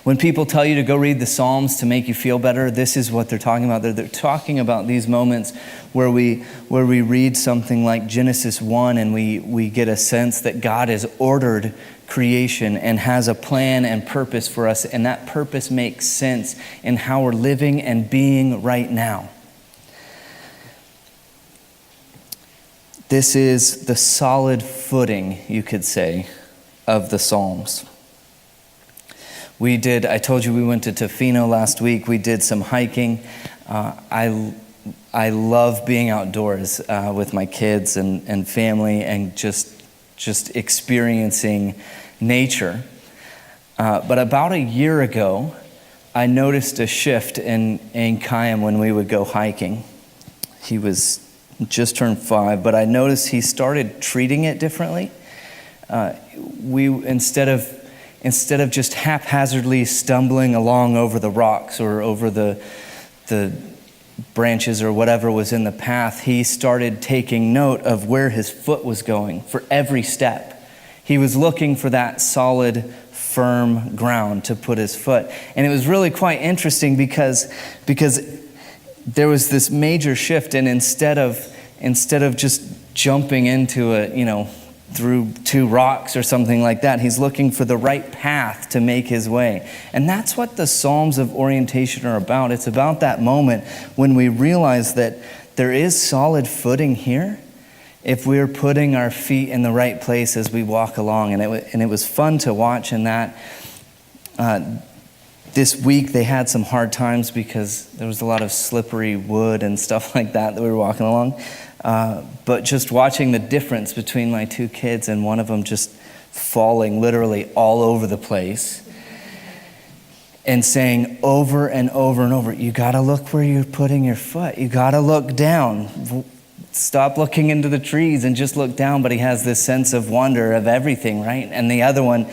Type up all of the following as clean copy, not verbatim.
When people tell you to go read the Psalms to make you feel better, this is what they're talking about. They're talking about these moments where we read something like Genesis 1 and we get a sense that God has ordered creation and has a plan and purpose for us, and that purpose makes sense in how we're living and being right now. This is the solid footing, you could say, of the Psalms. I told you we went to Tofino last week. We did some hiking. I love being outdoors with my kids and family and just experiencing nature. But about a year ago, I noticed a shift in Kayam when we would go hiking. He was just turned 5, but I noticed he started treating it differently. Instead of just haphazardly stumbling along over the rocks or over the branches or whatever was in the path, he started taking note of where his foot was going for every step. He was looking for that solid, firm ground to put his foot. And it was really quite interesting because there was this major shift, and instead of just jumping into through 2 rocks or something like that, he's looking for the right path to make his way. And that's what the Psalms of orientation are about. It's about that moment when we realize that there is solid footing here if we're putting our feet in the right place as we walk along. And it was fun to watch in that. This week they had some hard times because there was a lot of slippery wood and stuff like that we were walking along. But just watching the difference between my 2 kids and one of them just falling literally all over the place and saying over and over and over, you got to look where you're putting your foot. You got to look down. Stop looking into the trees and just look down. But he has this sense of wonder of everything, right? And the other one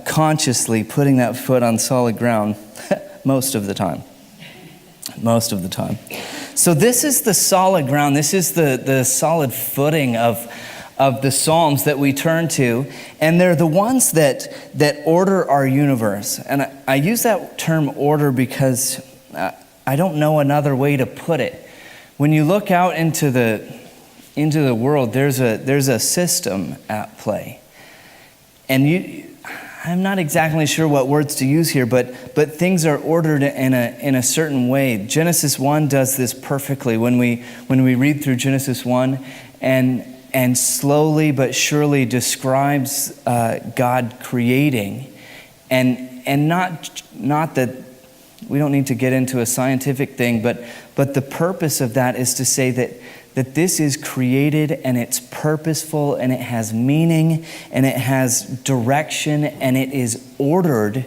consciously putting that foot on solid ground most of the time. So this is the solid ground. This is the solid footing of the Psalms that we turn to. And they're the ones that order our universe. And I use that term order because I don't know another way to put it. When you look out into the world, there's a system at play. And I'm not exactly sure what words to use here, but things are ordered in a certain way. Genesis 1 does this perfectly. When we read through Genesis 1 and slowly but surely describes God creating, and not that we don't need to get into a scientific thing, but the purpose of that is to say that this is created and it's purposeful and it has meaning and it has direction and it is ordered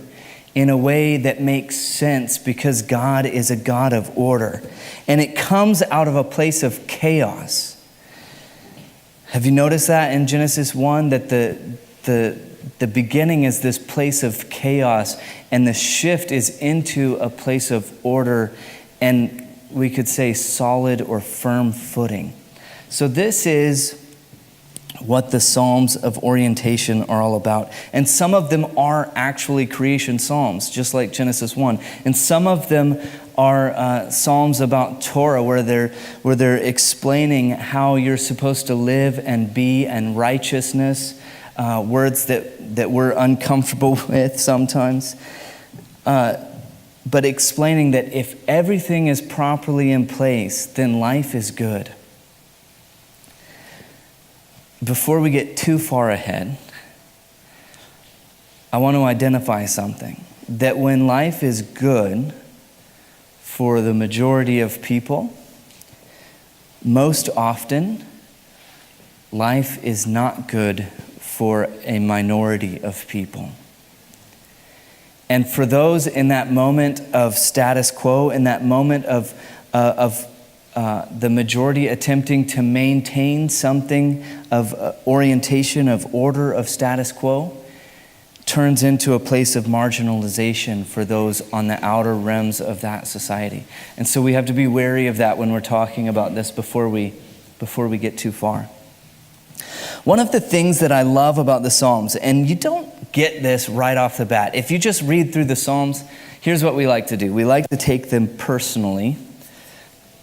in a way that makes sense because God is a God of order. And it comes out of a place of chaos. Have you noticed that in Genesis 1 that the beginning is this place of chaos and the shift is into a place of order and we could say solid or firm footing. So this is what the Psalms of orientation are all about. And some of them are actually creation psalms, just like Genesis 1. And some of them are psalms about Torah, where they're explaining how you're supposed to live and be, and righteousness, words that we're uncomfortable with sometimes. But explaining that if everything is properly in place, then life is good. Before we get too far ahead, I want to identify something. That when life is good for the majority of people, most often, life is not good for a minority of people. And for those in that moment of status quo, in that moment of the majority attempting to maintain something of orientation, of order, of status quo, turns into a place of marginalization for those on the outer rims of that society. And so we have to be wary of that when we're talking about this before we get too far. One of the things that I love about the Psalms, and you don't get this right off the bat. If you just read through the Psalms, here's what we like to do. We like to take them personally,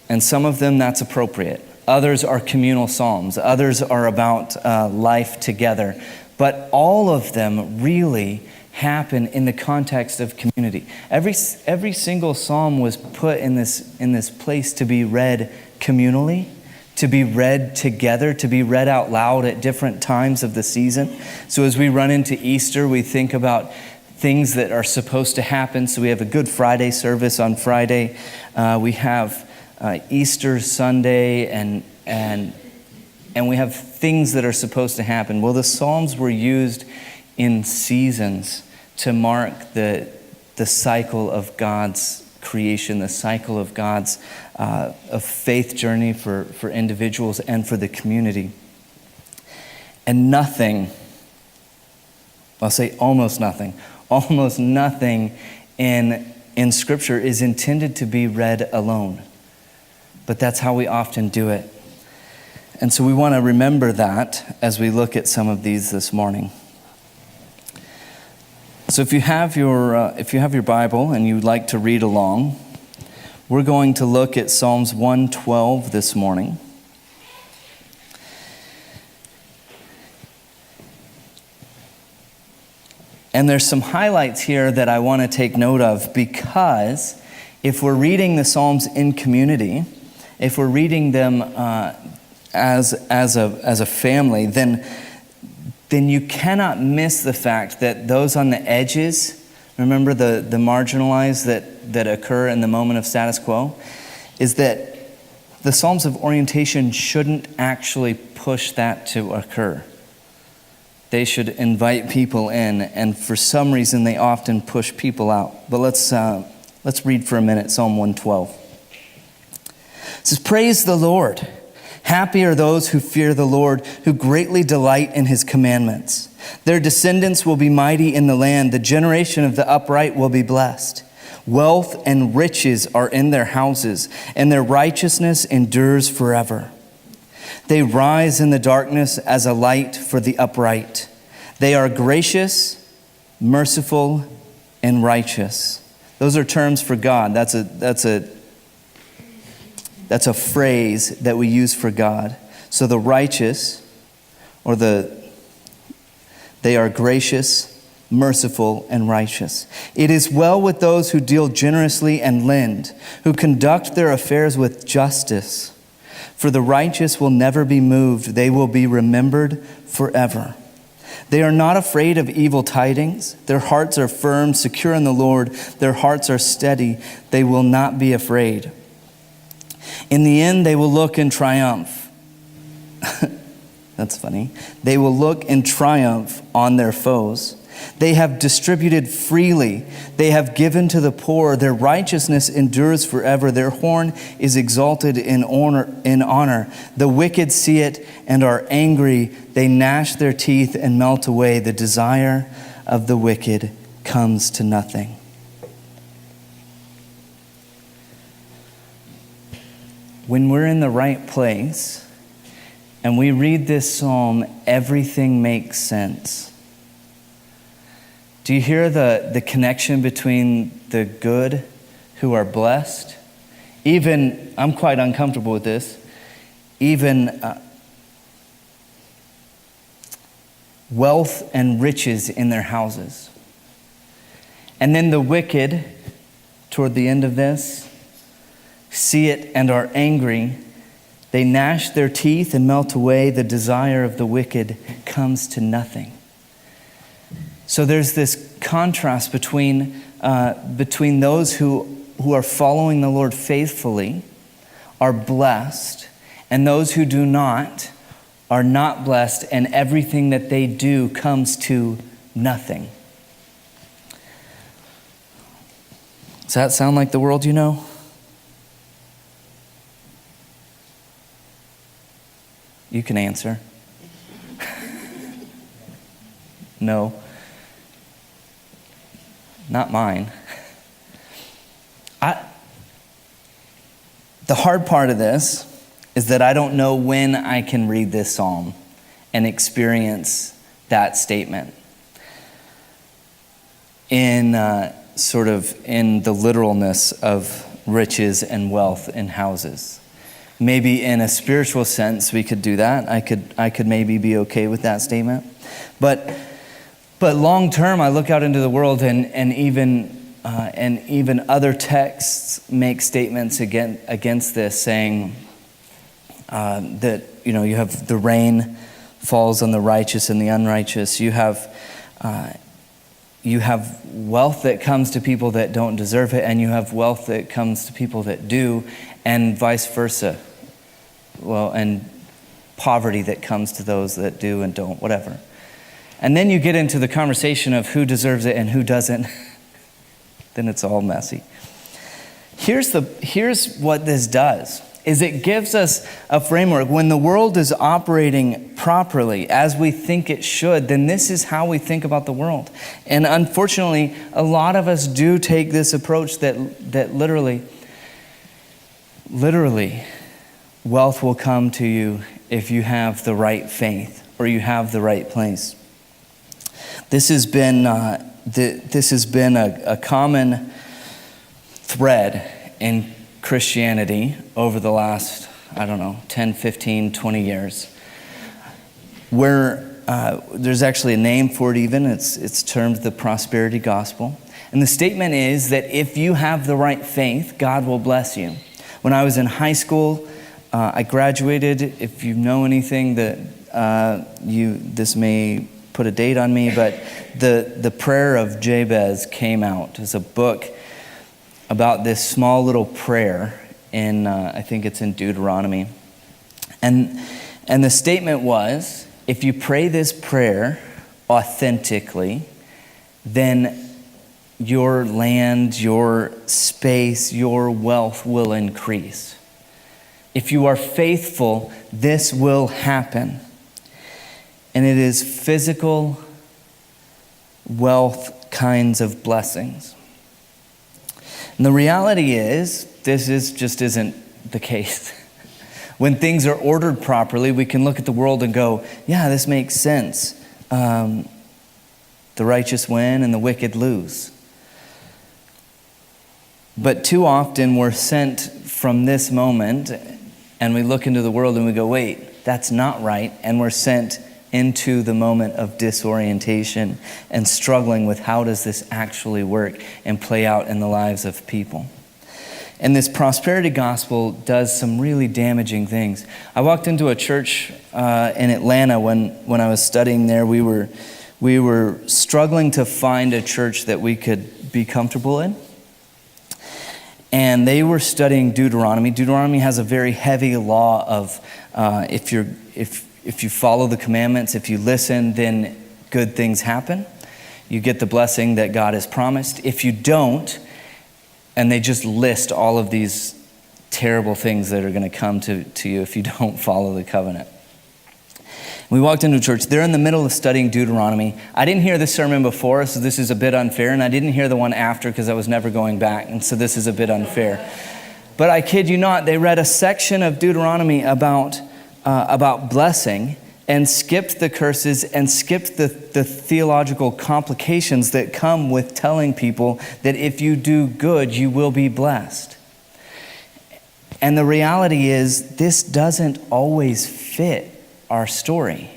and some of them that's appropriate. Others are communal psalms. Others are about life together. But all of them really happen in the context of community. Every single psalm was put in this place to be read communally, to be read together, to be read out loud at different times of the season. So as we run into Easter, we think about things that are supposed to happen. So we have a Good Friday service on Friday. We have Easter Sunday, and we have things that are supposed to happen. Well, the Psalms were used in seasons to mark the cycle of God's creation, the cycle of God's of faith journey for individuals and for the community. And nothing, I'll say almost nothing in Scripture is intended to be read alone. But that's how we often do it. And so we want to remember that as we look at some of these this morning. So if you have your Bible and you'd like to read along, we're going to look at Psalms 112 this morning. And there's some highlights here that I want to take note of, because if we're reading the Psalms in community, if we're reading them as a family, then you cannot miss the fact that those on the edges, remember the marginalized that occur in the moment of status quo, is that the Psalms of orientation shouldn't actually push that to occur. They should invite people in, and for some reason they often push people out. But let's read for a minute Psalm 112. It says, "Praise the Lord. Happy are those who fear the Lord, who greatly delight in his commandments. Their descendants will be mighty in the land. The generation of the upright will be blessed. Wealth and riches are in their houses, and their righteousness endures forever. They rise in the darkness as a light for the upright. They are gracious, merciful, and righteous." Those are terms for God. That's a phrase that we use for God. So the righteous, they are gracious, merciful, and righteous. "It is well with those who deal generously and lend, who conduct their affairs with justice. For the righteous will never be moved. They will be remembered forever. They are not afraid of evil tidings. Their hearts are firm, secure in the Lord. Their hearts are steady. They will not be afraid. In the end, they will look in triumph." That's funny. "They will look in triumph on their foes. They have distributed freely. They have given to the poor. Their righteousness endures forever. Their horn is exalted in honor. The wicked see it and are angry. They gnash their teeth and melt away. The desire of the wicked comes to nothing." When we're in the right place and we read this psalm, everything makes sense. Do you hear the connection between the good who are blessed? Even, I'm quite uncomfortable with this, even wealth and riches in their houses. And then the wicked, toward the end of this, see it and are angry. They gnash their teeth and melt away. The desire of the wicked comes to nothing. So there's this contrast between those who are following the Lord faithfully, are blessed, and those who do not are not blessed, and everything that they do comes to nothing. Does that sound like the world you know? You can answer. No. Not mine. The hard part of this is that I don't know when I can read this psalm and experience that statement. in sort of in the literalness of riches and wealth and houses. Maybe in a spiritual sense we could do that. I could maybe be okay with that statement. But long term, I look out into the world and even other texts make statements against this, saying that you have the rain falls on the righteous and the unrighteous. You have wealth that comes to people that don't deserve it, and you have wealth that comes to people that do, and vice versa. Well, and poverty that comes to those that do and don't, whatever. And then you get into the conversation of who deserves it and who doesn't. Then it's all messy. Here's what this does, is it gives us a framework. When the world is operating properly, as we think it should, then this is how we think about the world. And unfortunately, a lot of us do take this approach that literally, wealth will come to you if you have the right faith or you have the right place. This has been a common thread in Christianity over the last, 10, 15, 20 years, where there's actually a name for it even. It's termed the prosperity gospel. And the statement is that if you have the right faith, God will bless you. When I was in high school, I graduated. If you know anything, this may put a date on me, but the Prayer of Jabez came out as a book about this small little prayer in, I think it's in Deuteronomy. And the statement was, if you pray this prayer authentically, then your land, your space, your wealth will increase. If you are faithful, this will happen. And it is physical wealth kinds of blessings. And the reality is, just isn't the case. When things are ordered properly, we can look at the world and go, yeah, this makes sense. The righteous win and the wicked lose. But too often we're sent from this moment and we look into the world and we go, wait, that's not right. And we're sent into the moment of disorientation and struggling with how does this actually work and play out in the lives of people. And this prosperity gospel does some really damaging things. I walked into a church in Atlanta when I was studying there. We were struggling to find a church that we could be comfortable in. And they were studying Deuteronomy. Deuteronomy has a very heavy law of if you follow the commandments, if you listen, then good things happen. You get the blessing that God has promised. If you don't, and they just list all of these terrible things that are going to come to you if you don't follow the covenant. We walked into church. They're in the middle of studying Deuteronomy. I didn't hear this sermon before, so this is a bit unfair. And I didn't hear the one after because I was never going back. And so this is a bit unfair. But I kid you not, they read a section of Deuteronomy about blessing and skipped the curses and skipped the theological complications that come with telling people that if you do good, you will be blessed. And the reality is, this doesn't always fit our story.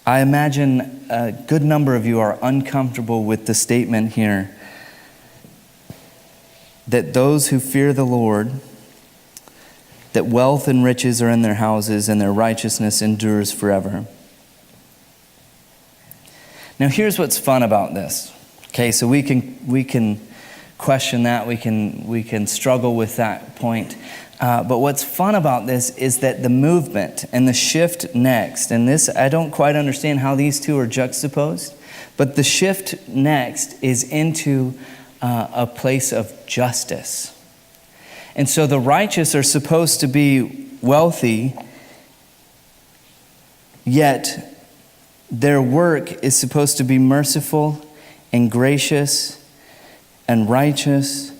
I imagine a good number of you are uncomfortable with the statement here that those who fear the Lord, that wealth and riches are in their houses and their righteousness endures forever. Now here's what's fun about this. Okay, so we can question that, we can struggle with that point. But what's fun about this is that the movement and the shift next, and this, I don't quite understand how these two are juxtaposed, but the shift next is into a place of justice. And so the righteous are supposed to be wealthy, yet their work is supposed to be merciful and gracious and righteous.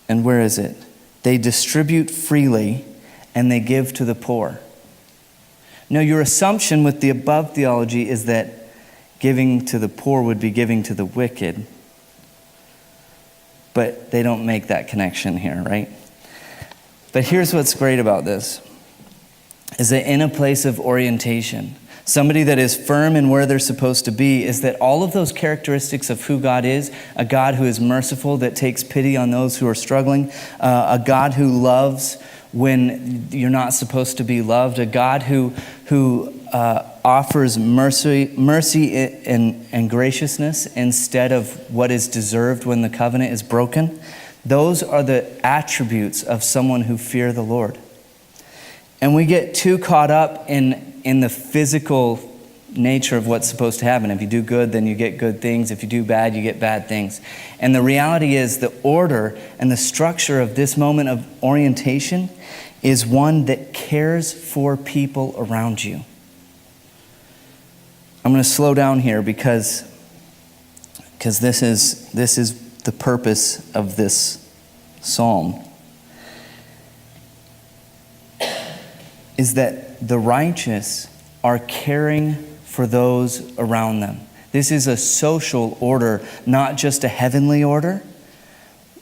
And where is it? They distribute freely and they give to the poor. No, your assumption with the above theology is that giving to the poor would be giving to the wicked. But they don't make that connection here, right? But here's what's great about this, is that in a place of orientation, somebody that is firm in where they're supposed to be, is that all of those characteristics of who God is, a God who is merciful, that takes pity on those who are struggling, a God who loves when you're not supposed to be loved, a God who offers mercy and graciousness instead of what is deserved when the covenant is broken. Those are the attributes of someone who fear the Lord. And we get too caught up in the physical nature of what's supposed to happen. If you do good, then you get good things. If you do bad, you get bad things. And the reality is the order and the structure of this moment of orientation is one that cares for people around you. I'm going to slow down here because this is the purpose of this psalm. Is that the righteous are caring for those around them. This is a social order, not just a heavenly order.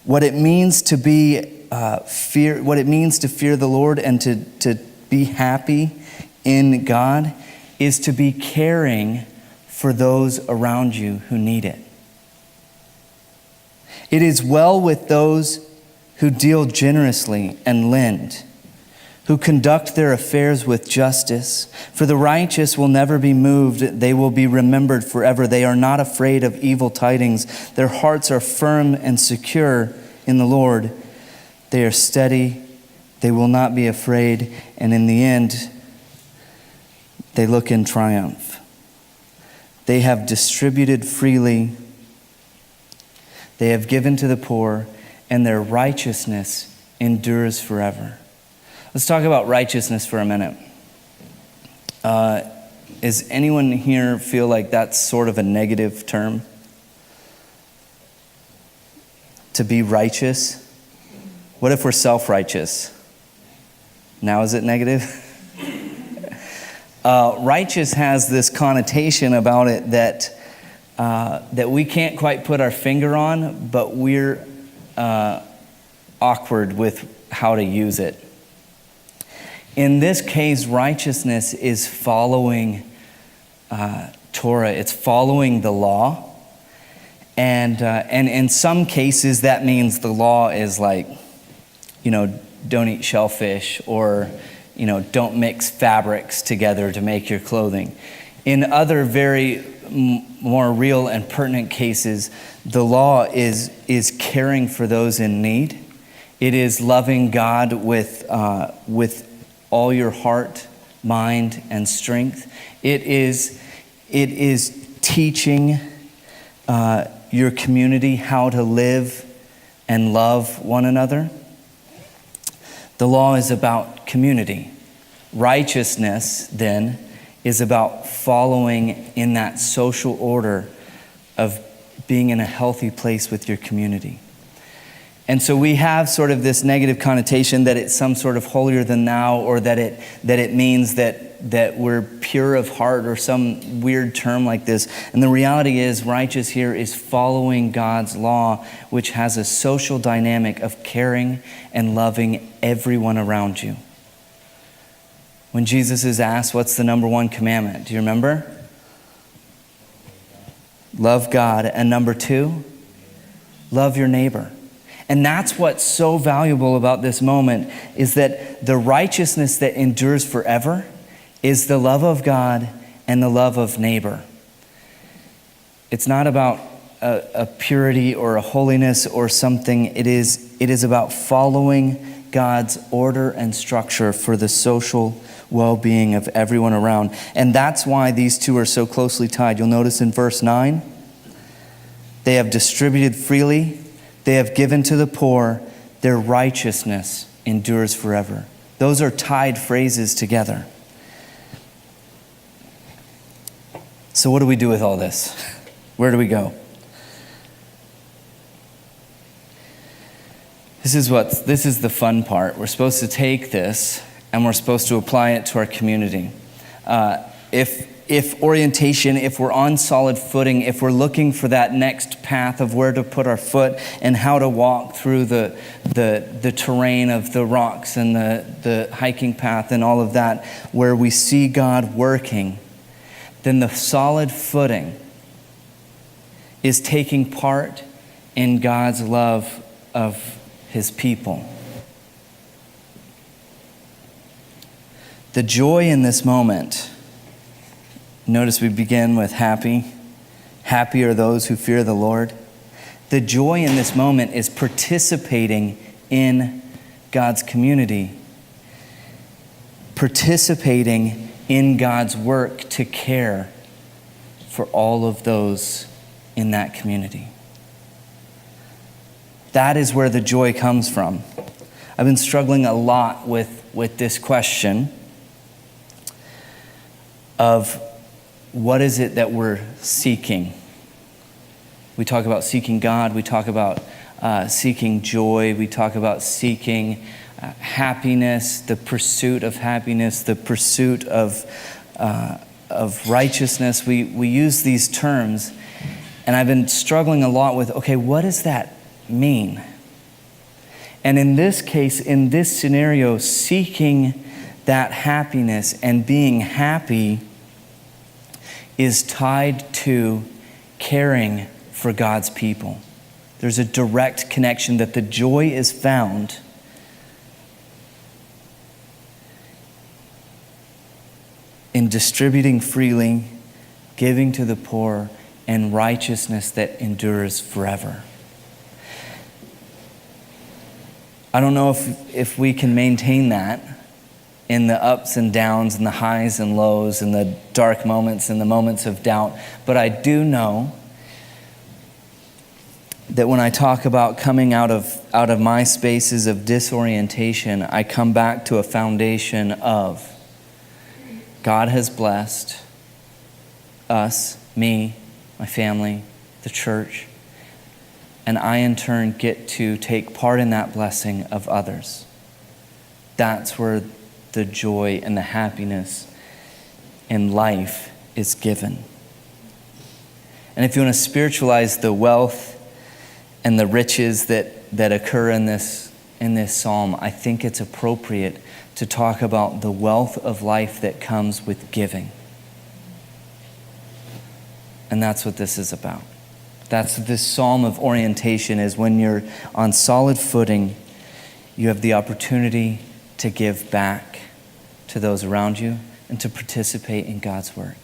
What it means to be what it means to fear the Lord and to be happy in God is to be caring for those around you who need it. It is well with those who deal generously and lend, who conduct their affairs with justice. For the righteous will never be moved. They will be remembered forever. They are not afraid of evil tidings. Their hearts are firm and secure in the Lord. They are steady. They will not be afraid. And in the end, they look in triumph. They have distributed freely. They have given to the poor, and their righteousness endures forever. Let's talk about righteousness for a minute. Does anyone here feel like that's sort of a negative term? To be righteous? What if we're self-righteous? Now is it negative? Righteous has this connotation about it that we can't quite put our finger on, but we're awkward with how to use it. In this case, righteousness is following Torah. It's following the law. And in some cases, that means the law is like, don't eat shellfish, or, don't mix fabrics together to make your clothing. In other very more real and pertinent cases, the law is caring for those in need. It is loving God with all your heart, mind, and strength. It is teaching your community how to live and love one another. The law is about community. Righteousness, then, is about following in that social order of being in a healthy place with your community. And so we have sort of this negative connotation that it's some sort of holier than thou, or that it means that we're pure of heart, or some weird term like this. And the reality is, righteous here is following God's law, which has a social dynamic of caring and loving everyone around you. When Jesus is asked, what's the number one commandment? Do you remember? Love God. And number 2, love your neighbor. And that's what's so valuable about this moment, is that the righteousness that endures forever is the love of God and the love of neighbor. It's not about a purity or a holiness or something. It is about following God's order and structure for the social well-being of everyone around. And that's why these two are so closely tied. You'll notice in verse 9, they have distributed freely. They have given to the poor. Their righteousness endures forever. Those are tied phrases together. So what do we do with all this? Where do we go? This is the fun part. We're supposed to take this and we're supposed to apply it to our community. If orientation, if we're on solid footing, if we're looking for that next path of where to put our foot and how to walk through the terrain of the rocks and the hiking path and all of that, where we see God working, then the solid footing is taking part in God's love of his people. The joy in this moment, notice we begin with happy. Happy are those who fear the Lord. The joy in this moment is participating in God's community, participating in God's work to care for all of those in that community. That is where the joy comes from. I've been struggling a lot with this question of what is it that we're seeking? We talk about seeking God. We talk about seeking joy. We talk about seeking happiness, the pursuit of happiness, the pursuit of righteousness. We use these terms, and I've been struggling a lot with, okay, what does that mean? And in this case, in this scenario, seeking that happiness and being happy is tied to caring for God's people. There's a direct connection that the joy is found in distributing freely, giving to the poor, and righteousness that endures forever. I don't know if we can maintain that in the ups and downs and the highs and lows and the dark moments and the moments of doubt, but I do know that when I talk about coming out of my spaces of disorientation, I come back to a foundation of God has blessed us, me, my family, the church, and I in turn get to take part in that blessing of others. That's where the joy and the happiness in life is given. And if you want to spiritualize the wealth and the riches that occur in this psalm, I think it's appropriate to talk about the wealth of life that comes with giving. And that's what this is about. That's what this psalm of orientation is. When you're on solid footing, you have the opportunity to give back to those around you and to participate in God's work.